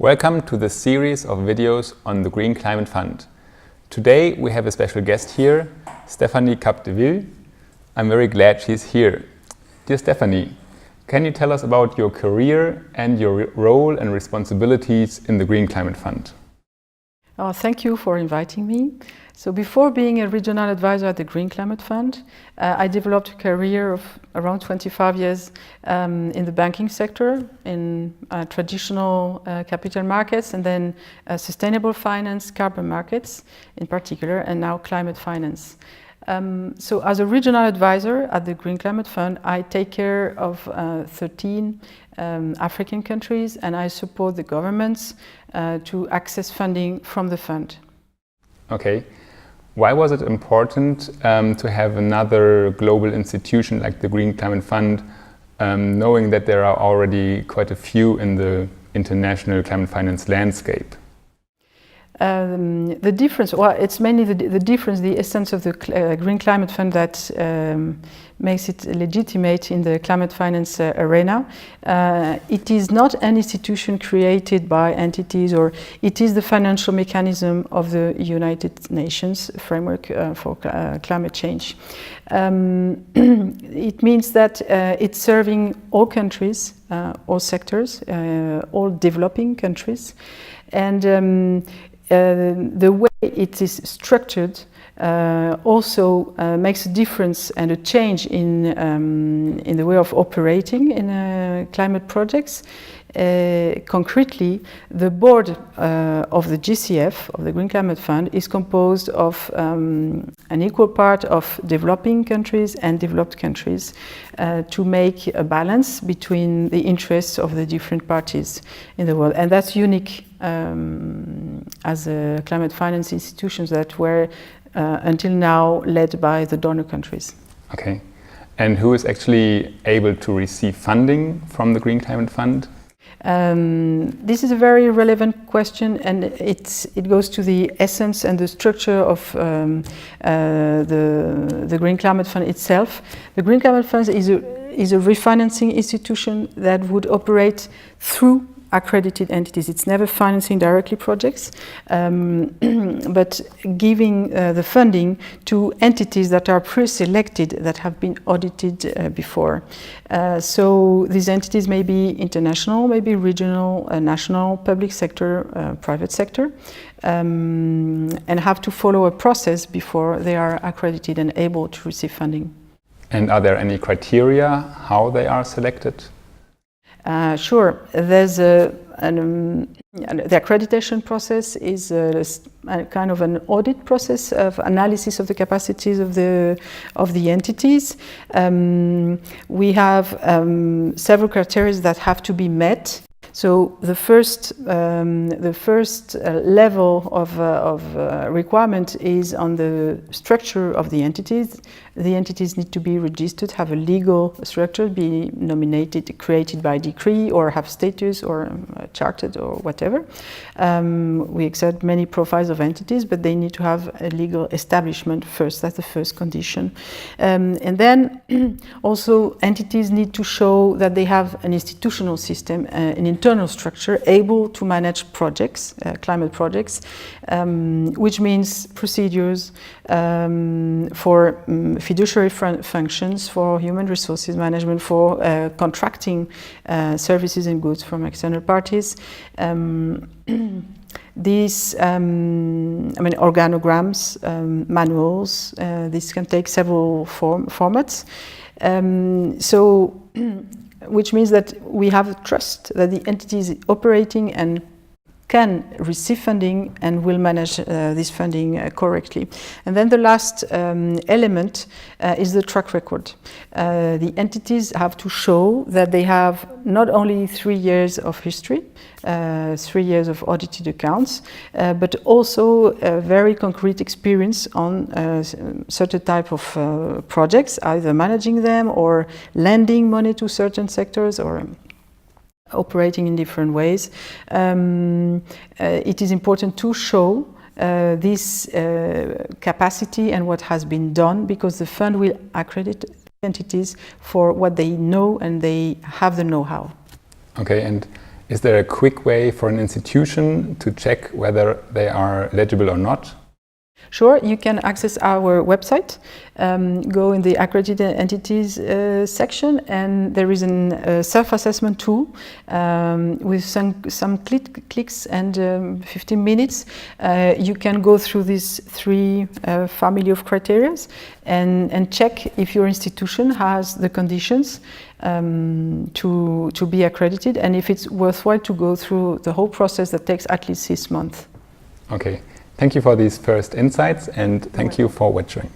Welcome to this series of videos on the Green Climate Fund. Today we have a special guest here, Stephanie Capdeville. I'm very glad she's here. Dear Stephanie, can you tell us about your career and your role and responsibilities in the Green Climate Fund? Oh, thank you for inviting me. So before being a regional advisor at the Green Climate Fund, I developed a career of around 25 years in the banking sector, in traditional capital markets, and then sustainable finance, carbon markets in particular, and now climate finance. So as a regional advisor at the Green Climate Fund, I take care of 13 African countries, and I support the governments to access funding from the fund. Okay. Why was it important to have another global institution like the Green Climate Fund, knowing that there are already quite a few in the international climate finance landscape? The difference, well, it's mainly the difference, the essence of the Green Climate Fund that makes it legitimate in the climate finance arena. It is not an institution created by entities, or it is the financial mechanism of the United Nations framework for climate change. It means that it's serving all countries, all sectors, all developing countries, and the way it is structured also makes a difference and a change in the way of operating in climate projects. Concretely, the board of the GCF, of the Green Climate Fund, is composed of an equal part of developing countries and developed countries to make a balance between the interests of the different parties in the world. And that's unique as a climate finance institutions that were until now led by the donor countries. Okay. And who is actually able to receive funding from the Green Climate Fund? This is a very relevant question, and it goes to the essence and the structure of the Green Climate Fund itself. The Green Climate Fund is a refinancing institution that would operate through accredited entities. It's never financing directly projects, but giving the funding to entities that are pre-selected, that have been audited before. So these entities may be international, maybe regional, national, public sector, private sector, and have to follow a process before they are accredited and able to receive funding. And are there any criteria how they are selected? Sure. There's the accreditation process is a kind of an audit process of analysis of the capacities of the entities. We have several criteria that have to be met. So the first level of requirement is on the structure of the entities. The entities need to be registered, have a legal structure, be nominated, created by decree, or have status, or chartered, or whatever. We accept many profiles of entities, but they need to have a legal establishment first. That's the first condition. And then also entities need to show that they have an institutional system, an internal structure able to manage projects, climate projects, which means procedures for fiduciary functions, for human resources management, for contracting services and goods from external parties. These, organograms, manuals, this can take several formats. Which means that we have trust that the entity is operating and can receive funding and will manage this funding correctly. And then the last element is the track record. The entities have to show that they have not only 3 years of history, 3 years of audited accounts, but also a very concrete experience on certain type of projects, either managing them or lending money to certain sectors, or operating in different ways. It is important to show this capacity and what has been done, because the fund will accredit entities for what they know and they have the know-how. Okay, and Is there a quick way for an institution to check whether they are eligible or not? Sure, you can access our website, go in the accredited entities section, and there is a self-assessment tool with some clicks and 15 minutes. You can go through these 3 family of criteria and check if your institution has the conditions to be accredited, and if it's worthwhile to go through the whole process that takes at least 6 months. Okay. Thank you for these first insights, and thank you for watching.